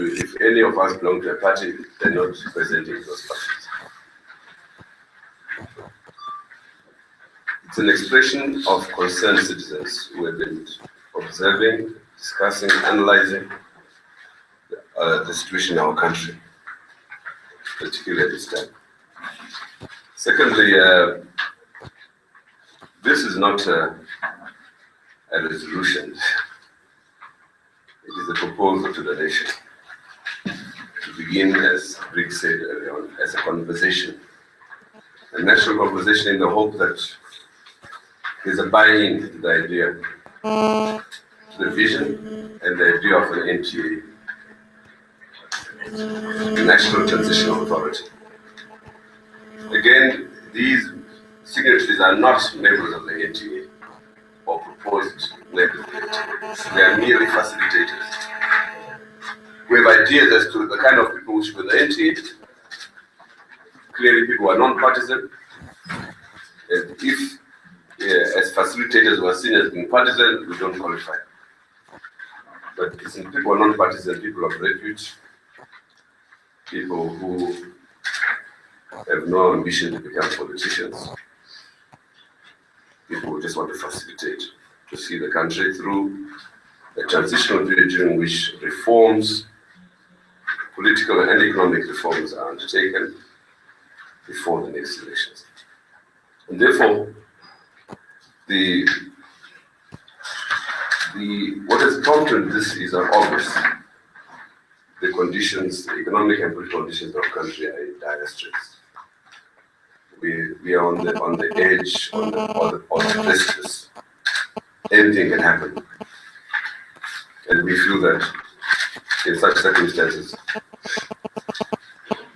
if any of us belong to a party, they're not representing those parties. It's an expression of concerned citizens who have been observing, discussing, analyzing the situation in our country, particularly at this time. Secondly, this is not a resolution. It is a proposal to the nation to begin, as Rick said earlier on, as a conversation, a national conversation, in the hope that there's a buy-in to the idea, to the vision and the idea of an NTA, National Transitional Authority. Again, these signatories are not members of the NTA or proposed members of the NTA. They are merely facilitators. We have ideas as to the kind of people who should be in the NTA. Clearly, people are non-partisan. And if, as facilitators, we are seen as being partisan, we don't qualify. But since people are non-partisan, people of repute, people who have no ambition to become politicians, people who just want to facilitate, to see the country through a transitional period during which reforms, political and economic reforms, are undertaken before the next elections. And therefore, what has prompted this is obvious. The conditions, the economic and political conditions of the country are in dire straits. We are on the edge, on the precipice. Anything can happen. And we feel that in such circumstances,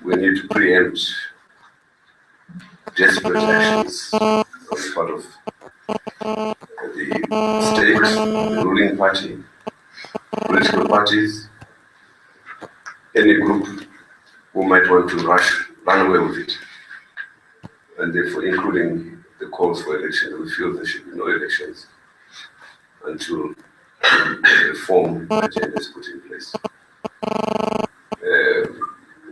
we need to preempt desperate actions on the part of the state, the ruling party, political parties, any group who might want to run away with it. And therefore, including the calls for elections, we feel there should be no elections until the reform agenda is put in place.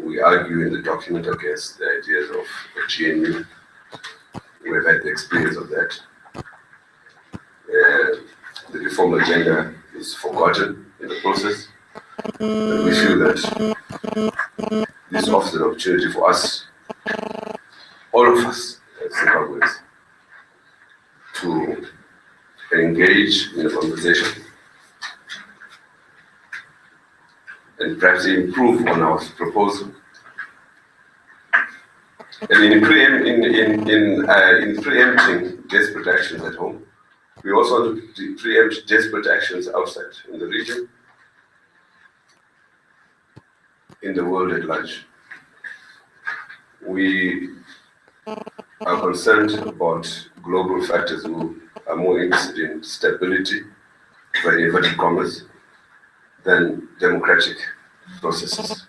We argue in the document against the ideas of the GNU. We've had the experience of that. The reform agenda is forgotten in the process. And we feel that this offers an opportunity for us, all of us as Zimbabweans, to engage in a conversation and perhaps improve on our proposal. And in preempting desperate actions at home, we also want to preempt desperate actions outside, in the region, in the world at large. We are concerned about global factors who are more interested in stability, by inverted commas, than democratic processes.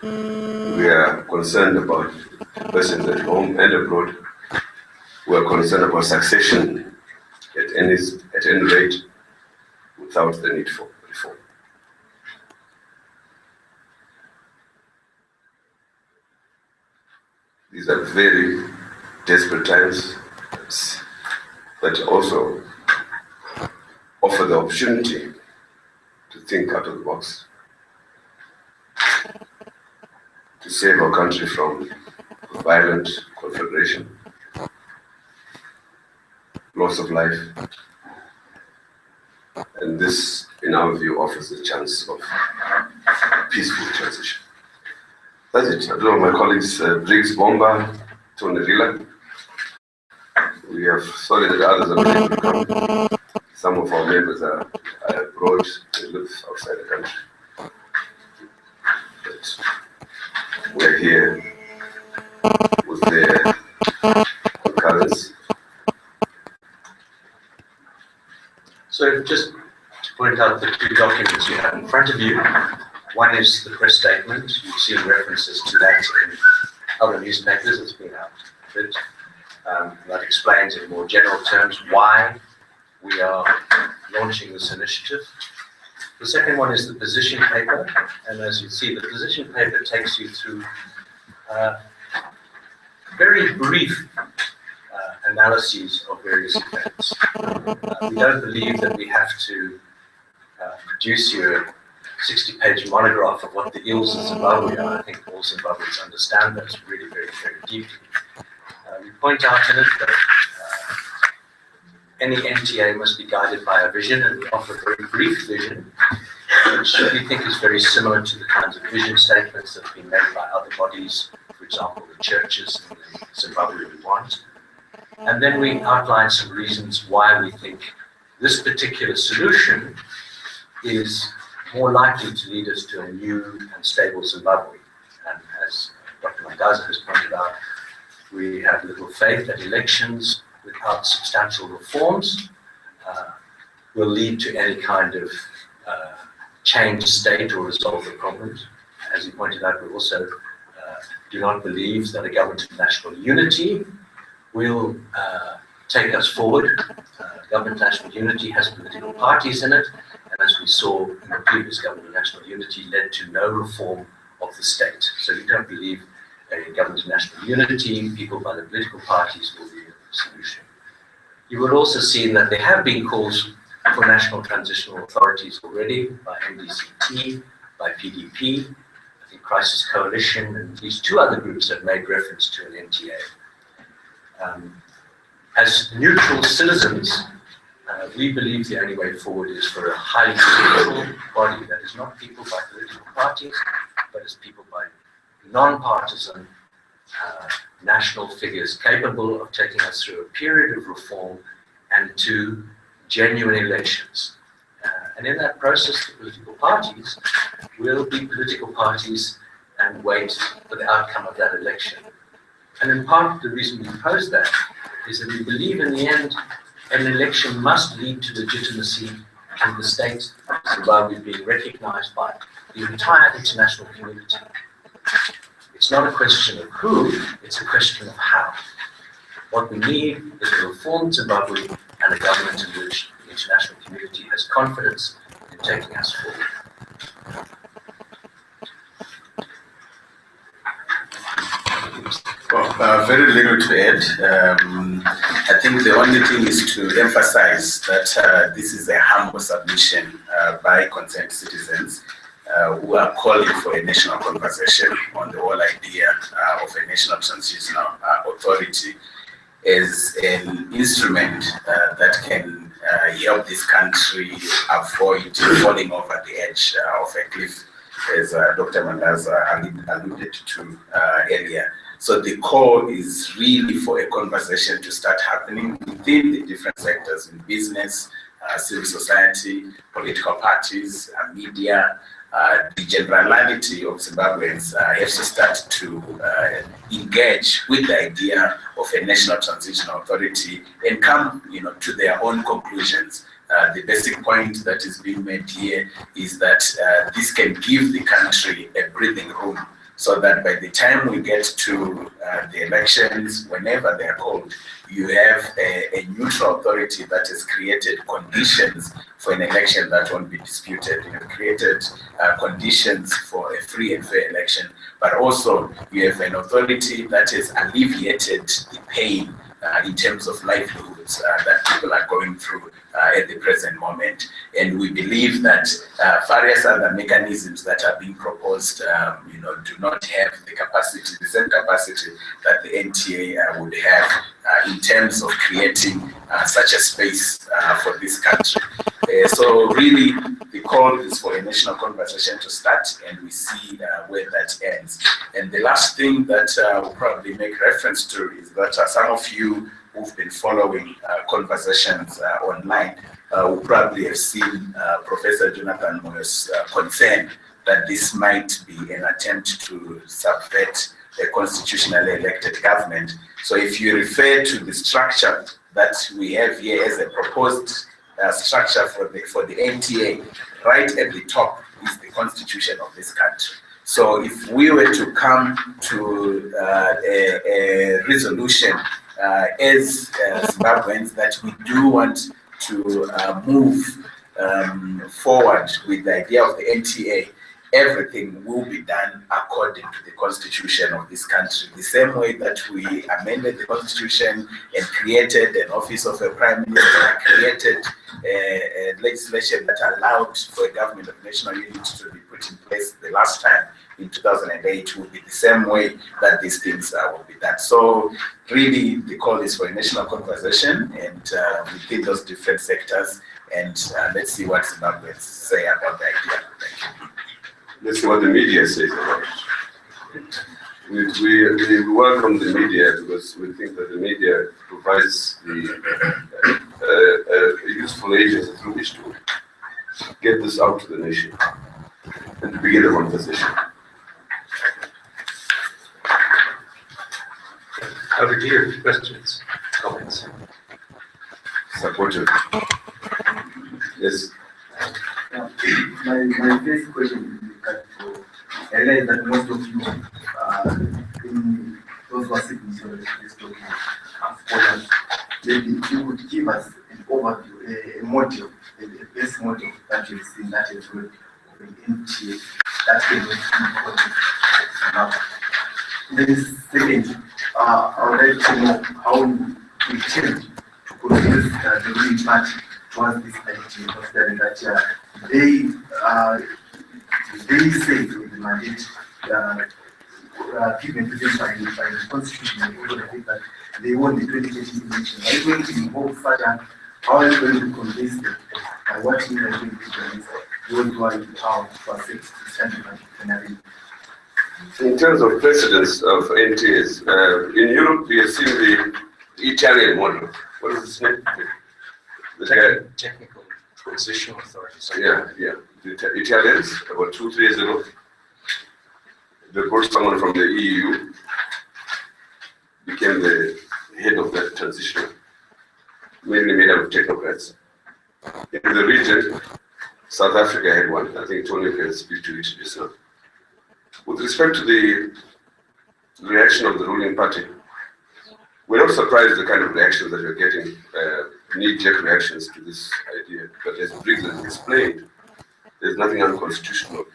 We are concerned about persons at home and abroad. We are concerned about succession at any rate, without the need for reform. These are very desperate times that also offer the opportunity to think out of the box, to save our country from violent conflagration, loss of life. And this, in our view, offers the chance of peaceful transition. That's it. I don't know, my colleagues, Briggs Bomba, Tony Rila. We are sorry that others are not able to come. Some of our members are abroad, they live outside the country. But we're here with their concurrence. So just to point out the two documents you have in front of you. One is the press statement. You've seen references to that in other newspapers. It's been out a bit. That explains in more general terms why we are launching this initiative. The second one is the position paper, and as you see, the position paper takes you through very brief analyses of various events. We don't believe that we have to produce you a 60-page monograph of what the ills of Zimbabwe are. I think all Zimbabweans understand that really very, very deeply. We point out in it that any NTA must be guided by a vision, and we offer a very brief vision, which we think is very similar to the kinds of vision statements that have been made by other bodies, for example, the churches in Zimbabwe we want. And then we outline some reasons why we think this particular solution is more likely to lead us to a new and stable Zimbabwe. And as Dr. Mandaza has pointed out, we have little faith that elections without substantial reforms will lead to any kind of changed state or resolve the problems. As he pointed out, we also do not believe that a government of national unity will take us forward. Government of national unity has political parties in it, and as we saw in the previous government of national unity, led to no reform of the state. So we don't believe a government of national unity, people by the political parties, will be the solution. You will also see that there have been calls for national transitional authorities already by NDCT, by PDP. I think Crisis Coalition and these two other groups have made reference to an NTA. As neutral citizens, we believe the only way forward is for a highly neutral body that is not peopled by political parties, but is peopled by non-partisan national figures capable of taking us through a period of reform and to genuine elections. And in that process, the political parties will be political parties and wait for the outcome of that election. And in part, the reason we propose that is that we believe in the end, an election must lead to legitimacy and the state of Zimbabwe being recognized by the entire international community. It's not a question of who, it's a question of how. What we need is a reformed Zimbabwe and a government in which the international community has confidence in taking us forward. Well, very little to add. I think the only thing is to emphasize that this is a humble submission by concerned citizens who are calling for a national conversation on the whole idea of a national transitional authority as an instrument that can help this country avoid falling over the edge of a cliff, as Dr. Mandaza alluded to earlier. So the call is really for a conversation to start happening within the different sectors in business, civil society, political parties, media. The generality of Zimbabweans have to start to engage with the idea of a national transitional authority and come, to their own conclusions. The basic point that is being made here is that this can give the country a breathing room, so that by the time we get to the elections, whenever they are called, you have a neutral authority that has created conditions for an election that won't be disputed. You have created conditions for a free and fair election, but also you have an authority that has alleviated the pain in terms of livelihoods that people are going through at the present moment. And we believe that various other mechanisms that are being proposed, do not have the capacity, the same capacity that the NTA would have in terms of creating such a space for this country. So really, the call is for a national conversation to start, and we see where that ends. And the last thing that we'll probably make reference to is that some of you who've been following conversations online will probably have seen Professor Jonathan Moyo's concern that this might be an attempt to subvert a constitutionally elected government. So if you refer to the structure that we have here as a proposed structure for the NTA, right at the top is the constitution of this country. So if we were to come to a resolution as Zimbabweans that we do want move forward with the idea of the NTA, everything will be done according to the constitution of this country. The same way that we amended the constitution and created an office of a prime minister, created a legislation that allowed for a government of national unity to be put in place the last time in 2008, will be the same way that these things will be done. So really the call is for a national conversation and within those different sectors, and let's see what Zimbabweans say about the idea. Thank you. Let's see what the media says about it. We welcome the media because we think that the media provides the useful agency through which to get this out to the nation and to begin a conversation. Over to you. Questions, comments? Supportive. Yes. My first question is I realize that most of you, in those who are signatories to this document, are scholars. Maybe you would give us an overview, a model, a base model that you've seen that is good of an NTA that can be important. Then second, I would like to know how we tend to convince the ruling party towards this idea, considering that they say with the mandate given to them by the constitution, and also the fact that they won the 2013 election. Are you going to involve further? How are you going to convince them? By what means are you going to convince those who are in power to accept the standard of In terms of precedence of NTAs, in Europe we have seen the Italian model. What is its name? Technical Transitional Authority. Yeah. The Italians, about 2-3 years ago, they brought someone from the EU, became the head of that transition, mainly made up of technocrats. In the region, South Africa had one. I think Tony can speak to it just now. With respect to the reaction of the ruling party, we're not surprised the kind of reactions that we're getting, knee-jerk reactions to this idea. But as Briggs has explained, there's nothing unconstitutional,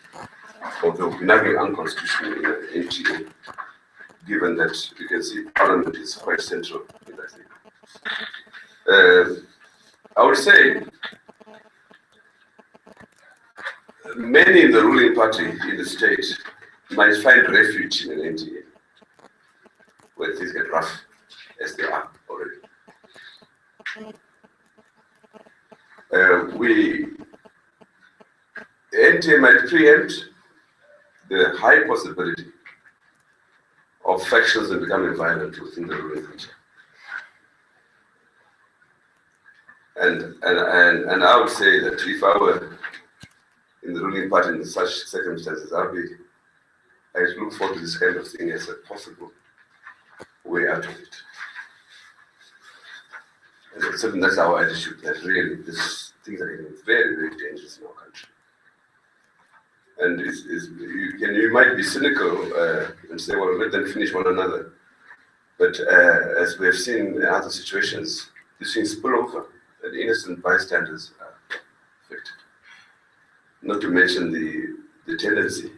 or there will be nothing unconstitutional in the NTA, given that you can see Parliament is quite central in that thing. I would say many in the ruling party in the state might find refuge in an NTA when things get rough, as they are already. The NTA might preempt the high possibility of factions becoming violent within the ruling party. And I would say that if I were in the ruling party in such circumstances, I'd look forward to this kind of thing as a possible way out of it. And certainly that's our attitude, that really these things are getting very, very dangerous in our country. And you might be cynical and say, well, let them finish one another. But as we have seen in other situations, these things spill over and innocent bystanders are affected. Not to mention the tendency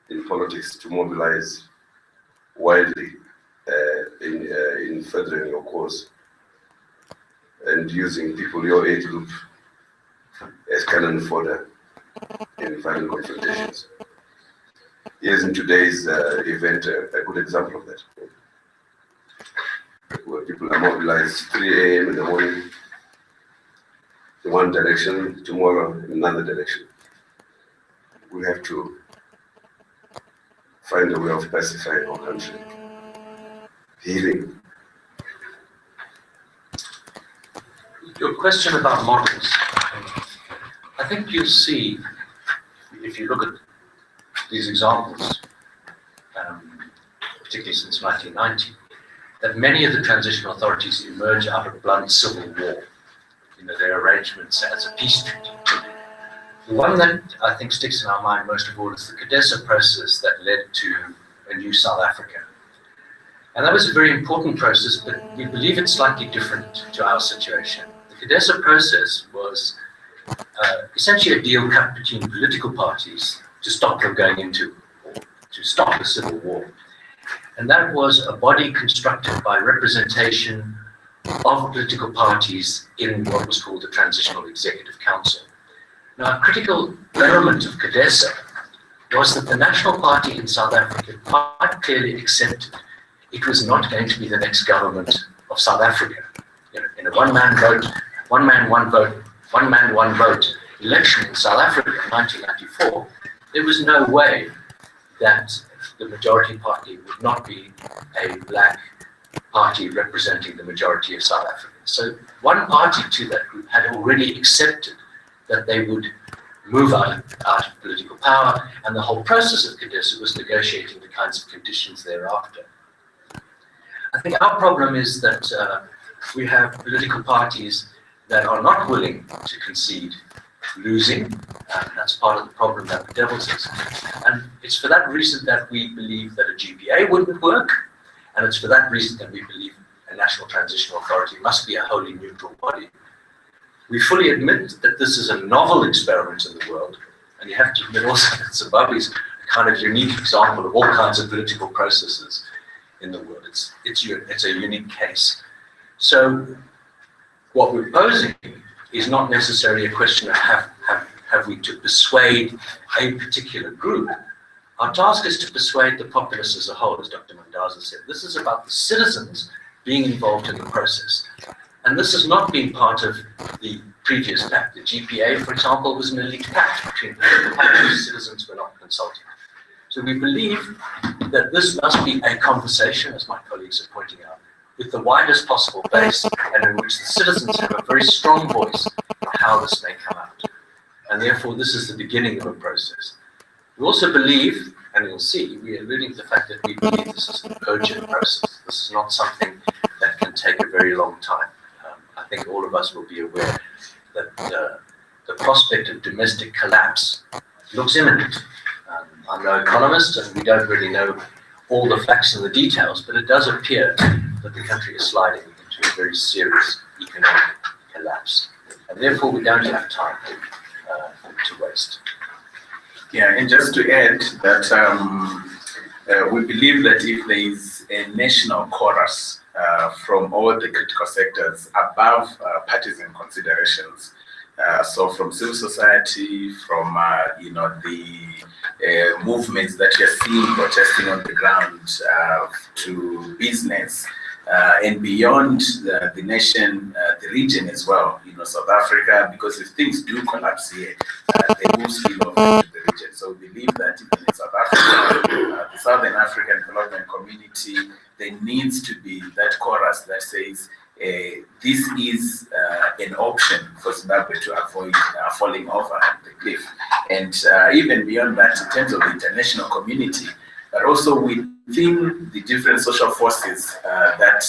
in politics to mobilize widely in furthering your cause and using people your age group as cannon fodder in violent confrontations. Here's in today's event a good example of that, where people are mobilized 3 a.m. in the morning in one direction, tomorrow in another direction. We have to find a way of pacifying our country, healing. Your question about models, I think you'll see, if you look at these examples, particularly since 1990, that many of the transitional authorities emerge out of blunt civil war, their arrangements as a peace treaty. The one that I think sticks in our mind most of all is the Cadessa process that led to a new South Africa. And that was a very important process, but we believe it's slightly different to our situation. The Cadessa process was essentially a deal cut between political parties to stop them going into war, to stop the civil war. And that was a body constructed by representation of political parties in what was called the Transitional Executive Council. Now, a critical element of Cadessa was that the National Party in South Africa quite clearly accepted it was not going to be the next government of South Africa. You know, in a one-man vote, one man, one vote, one man, one vote election in South Africa in 1994, there was no way that the majority party would not be a black party representing the majority of South Africans. So one party to that group had already accepted that they would move out of political power, and the whole process of Cadessa was negotiating the kinds of conditions thereafter. I think our problem is that we have political parties that are not willing to concede losing, and that's part of the problem that the Devils is. And it's for that reason that we believe that a GPA wouldn't work, and it's for that reason that we believe a National Transitional Authority must be a wholly neutral body. We fully admit that this is a novel experiment in the world, and you have to admit also that Zimbabwe is a kind of unique example of all kinds of political processes in the world. It's a unique case. So what we're posing is not necessarily a question of have we to persuade a particular group. Our task is to persuade the populace as a whole, as Dr. Mandaza said. This is about the citizens being involved in the process. And this has not been part of the previous pact. The GPA, for example, was an elite pact between political parties. Citizens were not consulted. So we believe that this must be a conversation, as my colleagues are pointing out, with the widest possible base, and in which the citizens have a very strong voice on how this may come out. And therefore, this is the beginning of a process. We also believe, and you'll see, we are alluding to the fact that we believe this is an urgent process. This is not something that can take a very long time. I think all of us will be aware that the prospect of domestic collapse looks imminent. I'm no economist, and we don't really know all the facts and the details, but it does appear that the country is sliding into a very serious economic collapse. And therefore, we don't have time to waste. Yeah, and just to add that we believe that if there is a national chorus from all the critical sectors above partisan considerations, so from civil society, from the movements that you're seeing protesting on the ground, to business, and beyond the nation, the region as well, South Africa, because if things do collapse here, they will spill over into the region. So we believe that even in South Africa, the Southern African Development Community, there needs to be that chorus that says, this is an option for Zimbabwe to avoid falling over the cliff. And even beyond that, in terms of the international community, but also within the different social forces that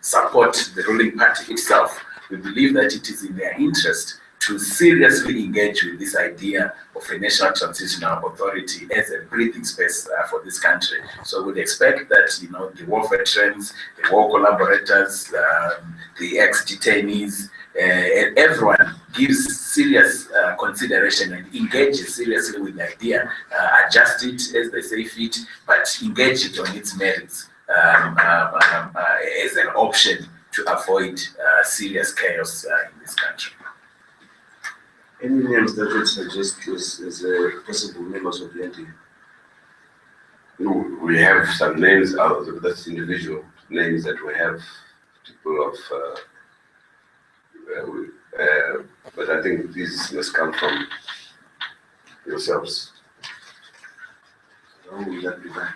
support the ruling party itself, we believe that it is in their interest to seriously engage with this idea of a National Transitional Authority as a breathing space for this country. So we'd expect that, the war veterans, the war collaborators, the ex-detainees, everyone gives serious consideration and engages seriously with the idea, adjust it as they say fit, but engage it on its merits as an option to avoid serious chaos in this country. Any names that would suggest as possible members of the NTA? We have some names out of that's individual names that we have, people of, but I think these must come from yourselves. How will that be done?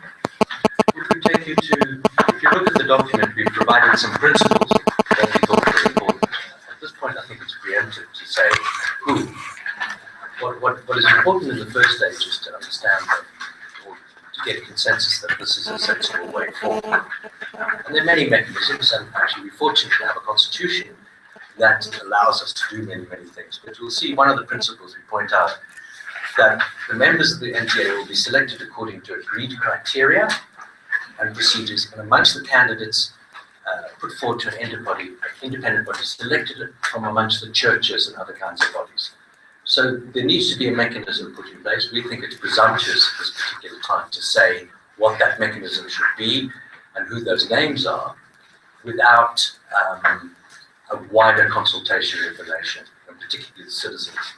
If we take you to, if you look at the document, we've provided some principles that we thought were important. At this point, I think it's preemptive to say, what is important in the first stage is to understand that, or to get a consensus that this is a sensible way forward. And there are many mechanisms, and actually we're fortunate to have a constitution that allows us to do many, many things. But you'll see one of the principles we point out that the members of the NTA will be selected according to agreed criteria and procedures, and amongst the candidates, put forward to an independent body selected from amongst the churches and other kinds of bodies. So there needs to be a mechanism put in place. We think it's presumptuous at this particular time to say what that mechanism should be and who those names are without a wider consultation with the nation, and particularly the citizens.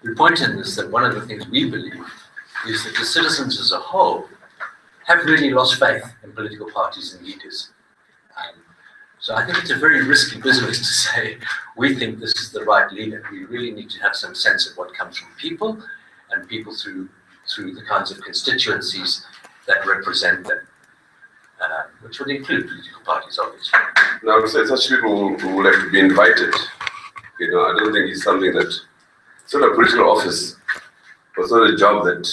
We point in this that one of the things we believe is that the citizens as a whole have really lost faith in political parties and leaders. So I think it's a very risky business to say, we think this is the right leader. We really need to have some sense of what comes from people, and people through the kinds of constituencies that represent them, which would include political parties, obviously. Now, so such people who would have to be invited, you know, I don't think it's something that, sort of political office, was not a job that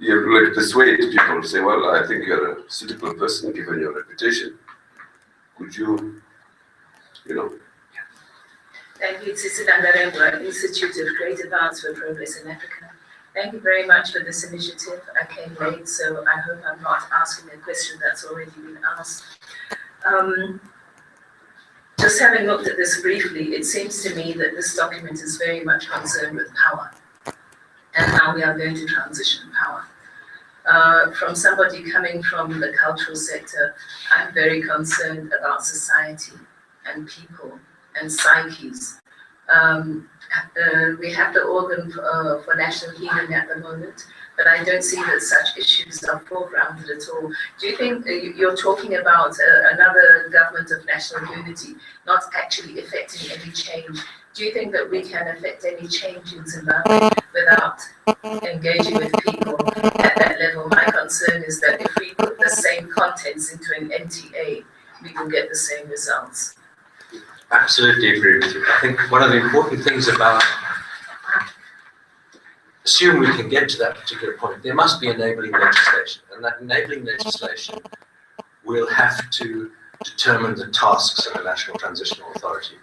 you have to like persuade people, say, well, I think you're a suitable person given your reputation. Could you, you know? Thank you, Tsitsi Institute of Great Advance for Progress in Africa. Thank you very much for this initiative. I came late, so I hope I'm not asking a question that's already been asked. Just having looked at this briefly, it seems to me that this document is very much concerned with power and how we are going to transition power. From somebody coming from the cultural sector, I'm very concerned about society and people and psyches. We have the organ for national healing at the moment, but I don't see that such issues are foregrounded at all. Do you think you're talking about another government of national unity not actually affecting any change? Do you think that we can affect any change in Zimbabwe without engaging with people at that level? My concern is that if we put the same contents into an NTA, we will get the same results. Absolutely agree with you. I think one of the important things about, assume we can get to that particular point, there must be enabling legislation, and that enabling legislation will have to determine the tasks of the National Transitional Authority.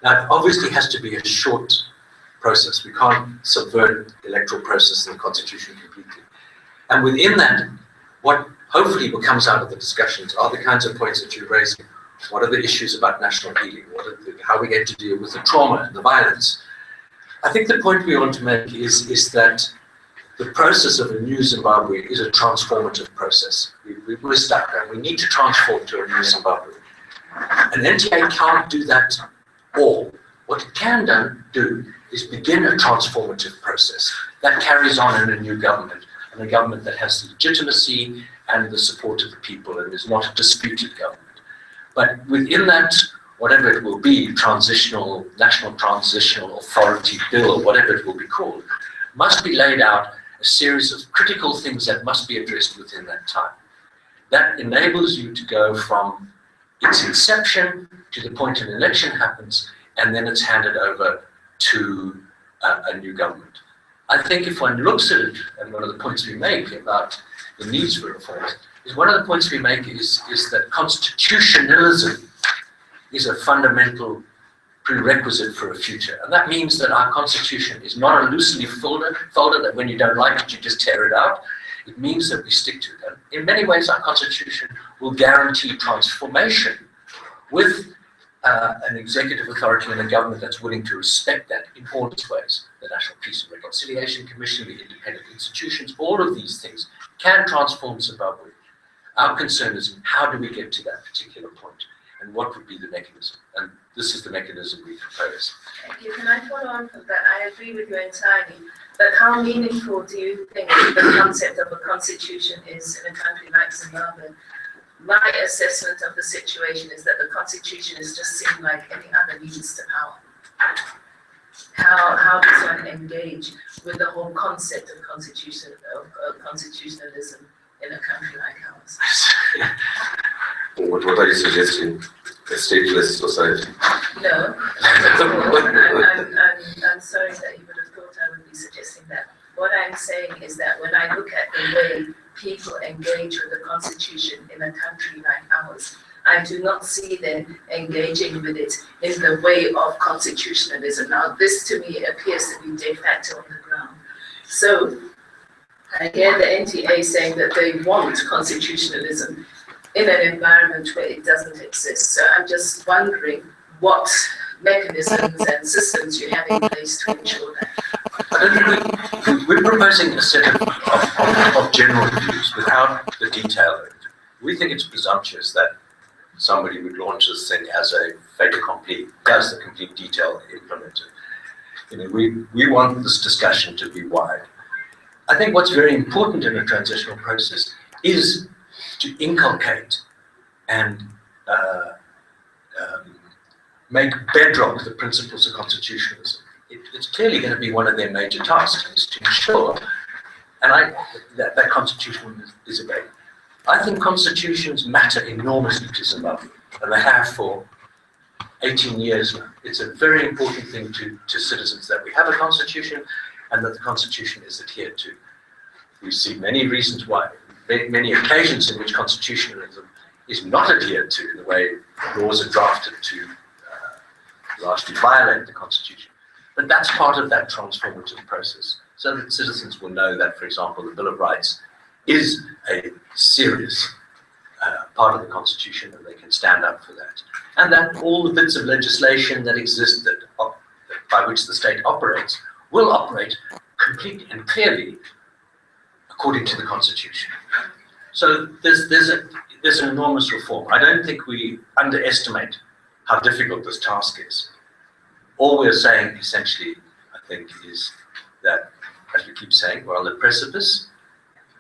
Now, it obviously has to be a short process. We can't subvert the electoral process and the constitution completely. And within that, what hopefully what comes out of the discussions are the kinds of points that you're raising. What are the issues about national healing? How are we going to deal with the trauma and the violence? I think the point we want to make is that the process of a new Zimbabwe is a transformative process. We're stuck there. We need to transform to a new Zimbabwe. And NTA can't do that all. What it can do is begin a transformative process that carries on in a new government, and a government that has legitimacy and the support of the people and is not a disputed government. But within that, whatever it will be, National Transitional Authority Bill, whatever it will be called, must be laid out a series of critical things that must be addressed within that time. That enables you to go from its inception to the point an election happens, and then it's handed over to a new government. I think if one looks at it, and one of the points we make about the needs for reforms, is one of the points we make is that constitutionalism is a fundamental prerequisite for a future. And that means that our constitution is not a loosely folder that when you don't like it, you just tear it out. It means that we stick to it. And in many ways, our constitution will guarantee transformation with an executive authority and a government that's willing to respect that in all its ways. The National Peace and Reconciliation Commission, the independent institutions, all of these things can transform Zimbabwe. Our concern is how do we get to that particular point, and what would be the mechanism? And this is the mechanism we propose. Thank you. Can I follow on from that? I agree with you entirely. But how meaningful do you think the concept of a constitution is in a country like Zimbabwe? My assessment of the situation is that the constitution is just seen like any other means to power. How does one engage with the whole concept of constitutionalism in a country like ours? What are you suggesting? A stateless society? No. I'm sorry that you would have thought I would be suggesting that. What I'm saying is that when I look at the way people engage with the constitution in a country like ours, I do not see them engaging with it in the way of constitutionalism. Now, this to me appears to be de facto on the ground. So I hear the NTA saying that they want constitutionalism. in an environment where it doesn't exist. So I'm just wondering what mechanisms and systems you have in place to ensure that. We're proposing a set of general views without the detail. We think it's presumptuous that somebody would launch this thing as a fait accompli, does the complete detail implemented. We want this discussion to be wide. I think what's very important in a transitional process is to inculcate and make bedrock the principles of constitutionalism. It's clearly going to be one of their major tasks, is to ensure, and that constitution is obeyed. I think constitutions matter enormously to Zimbabwe, and they have for 18 years now. It's a very important thing to citizens that we have a constitution and that the constitution is adhered to. We see many reasons why, many occasions in which constitutionalism is not adhered to in the way laws are drafted to largely violate the constitution. But that's part of that transformative process, so that citizens will know that, for example, the Bill of Rights is a serious part of the Constitution, and they can stand up for that. And that all the bits of legislation that exist by which the state operates will operate completely and clearly according to the Constitution. So there's an enormous reform. I don't think we underestimate how difficult this task is. All we're saying, essentially, I think, is that, as we keep saying, we're on the precipice.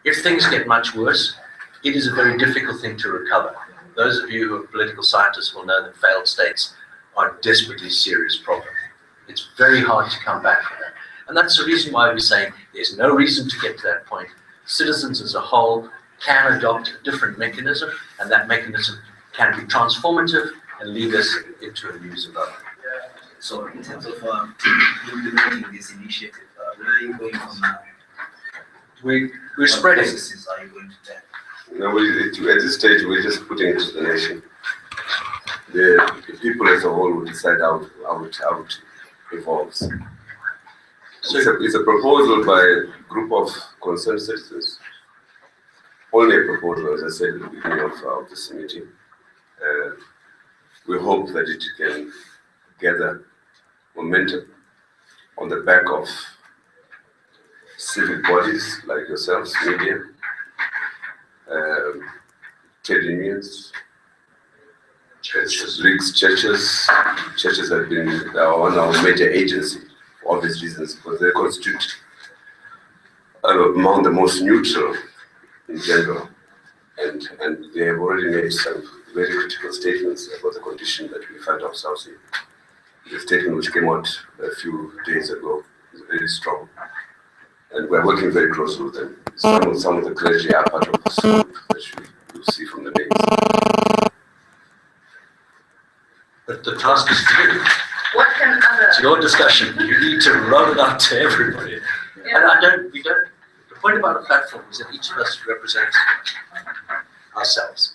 If things get much worse, it is a very difficult thing to recover. Those of you who are political scientists will know that failed states are a desperately serious problem. It's very hard to come back from that. And that's the reason why we're saying there's no reason to get to that point. Citizens as a whole can adopt a different mechanism, and that mechanism can be transformative and lead us into a new Zimbabwe. So in terms of implementing this initiative, where are you going from now? We're What spreading. processes are you going to take? No, at this stage, we're just putting it to the nation. The people as a whole will decide how it evolves. So It's a proposal by a group of concerned citizens. Only a proposal, as I said at the beginning of this meeting. We hope that it can gather momentum on the back of civic bodies like yourselves, media, trade unions, churches. Churches have been one of our major agency for obvious reasons, because they constitute among the most neutral in general, and they have already made some very critical statements about the condition that we find ourselves in. The statement which came out a few days ago is very strong, and we're working very closely with them. Some of the clergy are part of this group that you'll see from the names. but the task is for you. What can It's other, your discussion. You need to roll it out to everybody. And the point about a platform is that each of us represents ourselves.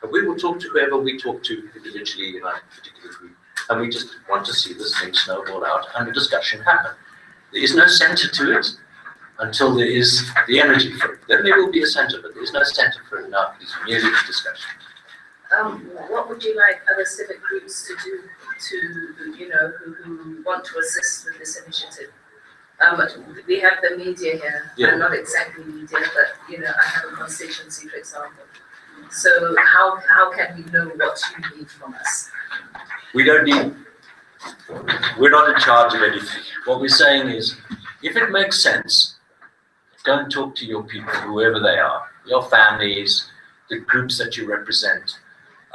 And we will talk to whoever we talk to individually in our particular group. And we just want to see this thing snowball out and the discussion happen. There is no center to it until there is the energy for it. Then there will be a center, but there is no center for it now. It's merely a discussion. what would you like other civic groups to do who want to assist with this initiative? We have the media here. Yeah. Not exactly media, but I have a constituency, for example. So how can we know what you need from us? We're not in charge of anything. What we're saying is, if it makes sense, go and talk to your people, whoever they are, your families, the groups that you represent.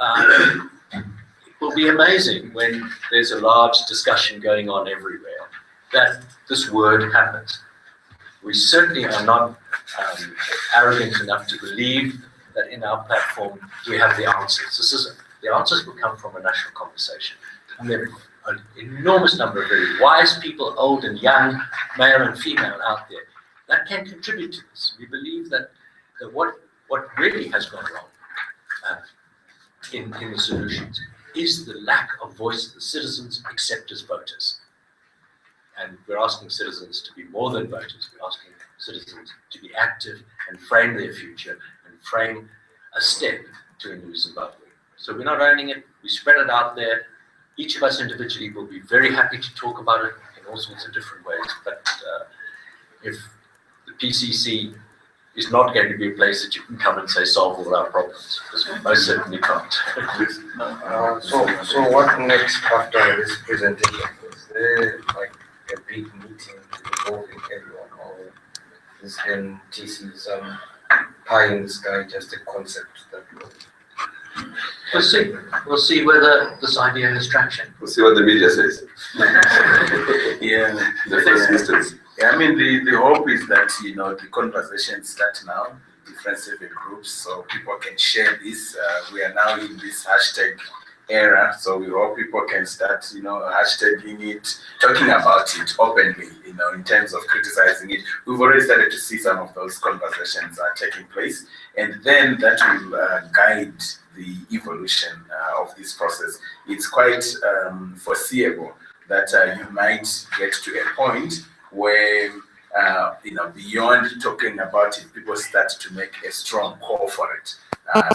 It will be amazing when there's a large discussion going on everywhere that this word happens. We certainly are not arrogant enough to believe that in our platform we have the answers. The answers will come from a national conversation. And there are an enormous number of very wise people, old and young, male and female out there, that can contribute to this. We believe that what really has gone wrong in the solutions is the lack of voice of the citizens except as voters. And we're asking citizens to be more than voters. We're asking citizens to be active and frame their future and frame a step to a new Zimbabwe. So we're not owning it, we spread it out there. Each of us individually will be very happy to talk about it in all sorts of different ways. But if the PCC is not going to be a place that you can come and say solve all our problems, because we most certainly can't. So what next after this presentation? Is there like a big meeting involving everyone, or is NTC some pie in the sky, just a concept that will... We'll see. We'll see whether this idea has traction. We'll see what the media says. Yeah, The first instance. yeah. I mean, the hope is that the conversations start now, different civic groups, so people can share this. We are now in this hashtag era, so we hope people can start, hashtagging it, talking about it openly, in terms of criticizing it. We've already started to see some of those conversations taking place, and then that will guide the evolution of this process. It's quite foreseeable that you might get to a point where, beyond talking about it, people start to make a strong call for it.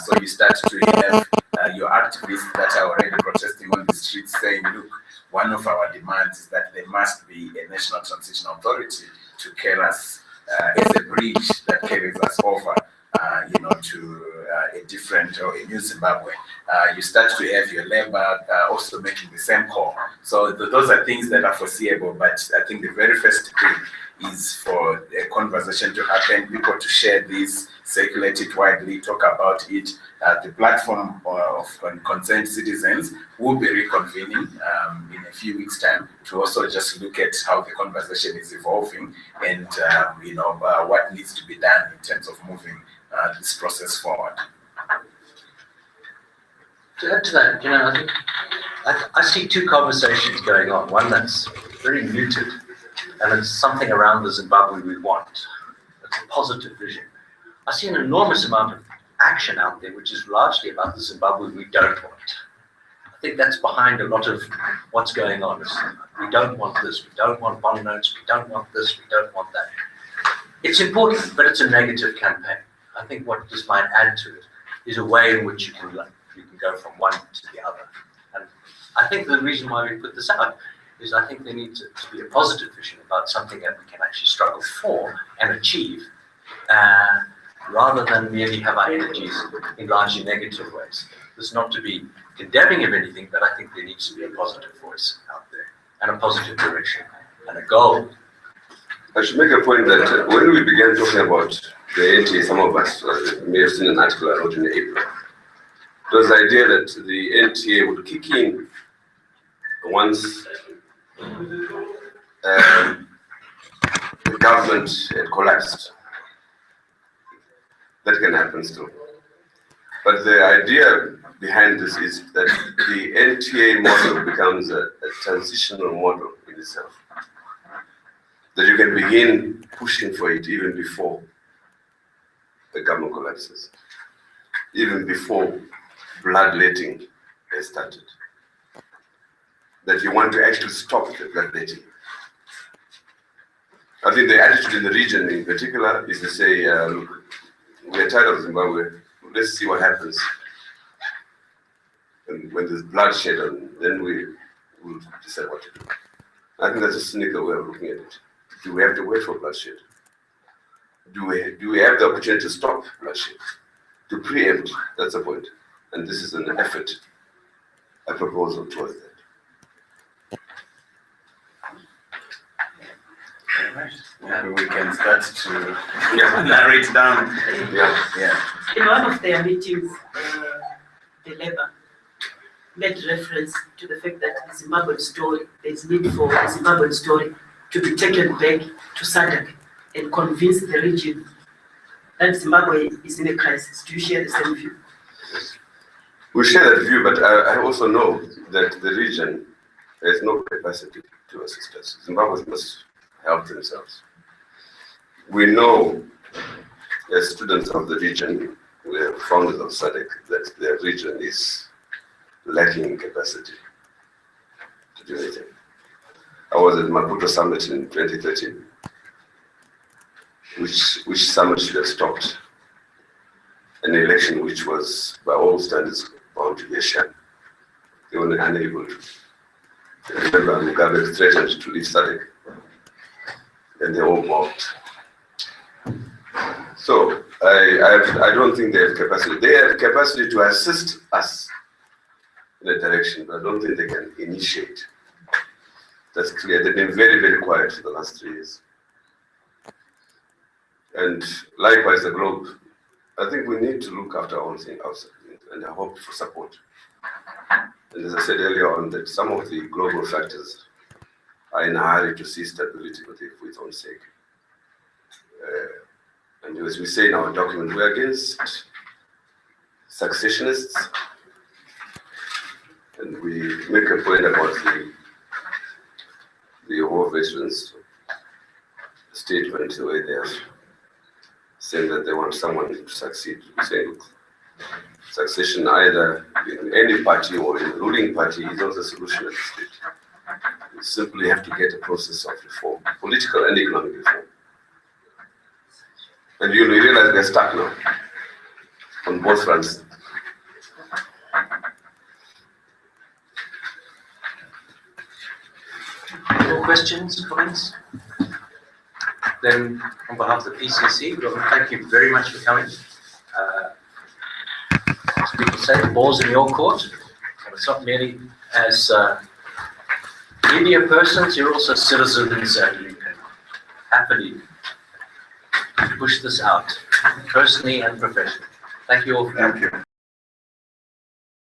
So you start to have your activists that are already protesting on the streets saying, look, one of our demands is that there must be a National Transitional Authority to carry us as a bridge that carries us over, to a different or a new Zimbabwe. You start to have your labor also making the same call. So those are things that are foreseeable, but I think the very first thing is for a conversation to happen, people to share this, circulate it widely, talk about it. The platform of concerned citizens will be reconvening in a few weeks' time to also just look at how the conversation is evolving and what needs to be done in terms of moving this process forward. To add to that, I think I see two conversations going on. One that's very muted, and it's something around the Zimbabwe we want. It's a positive vision. I see an enormous amount of action out there, which is largely about the Zimbabwe we don't want. I think that's behind a lot of what's going on. We don't want this, we don't want bond notes, we don't want this, we don't want that. It's important, but it's a negative campaign. I think what this might add to it is a way in which you can go from one to the other. And I think the reason why we put this out is I think there needs to be a positive vision about something that we can actually struggle for and achieve, rather than merely have our energies in largely negative ways. This is not to be condemning of anything, but I think there needs to be a positive voice out there and a positive direction and a goal. I should make a point that when we began talking about the NTA, some of us may have seen an article I wrote in April. It was the idea that the NTA would kick in once the government had collapsed. That can happen still. But the idea behind this is that the NTA model becomes a transitional model in itself. That you can begin pushing for it even before the government collapses, even before bloodletting has started. That you want to actually stop the bloodletting. I think the attitude in the region in particular is to say, look, we're tired of Zimbabwe, let's see what happens. And when there's bloodshed, then we will decide what to do. I think that's a cynical way of looking at it. Do we have to wait for bloodshed? Do we have the opportunity to stop bloodshed? To preempt, that's the point. And this is an effort, a proposal towards that. Maybe we can start to narrate down. Yeah. In one of their meetings, the Labour made reference to the fact that the Zimbabwean story, there's need for the Zimbabwean story to be taken back to SADC and convince the region that Zimbabwe is in a crisis. Do you share the same view? We share that view, but I also know that the region has no capacity to assist us. Zimbabweans must help themselves. We know, as students of the region, we are founders of SADC, that the region is lacking in capacity to do anything. I was at Maputo Summit in 2013, which summit should have stopped an election which was, by all standards, bound to be a sham. They were unable to. I remember Mugabe threatened to leave SADC, and they all balked. So I don't think they have capacity. They have capacity to assist us in a direction, but I don't think they can initiate. That's clear. They've been very, very quiet for the last 3 years. And likewise, the globe. I think we need to look after our own thing outside, and I hope for support. And as I said earlier on, that some of the global factors are in a hurry to see stability for its own sake. And as we say in our document, we're against successionists, and we make a point about the war veterans statement, the way they are saying that they want someone to succeed. We say, look, succession either in any party or in the ruling party is not the solution at this stage. We simply have to get a process of reform, political and economic reform. And you realize we're stuck now on both fronts. More questions, comments? Then, on behalf of the PCC, we want to thank you very much for coming. As people say, the ball's in your court. And it's not merely as media persons, you're also citizens, and you can happily push this out, personally and professionally. Thank you all for coming. Thank you.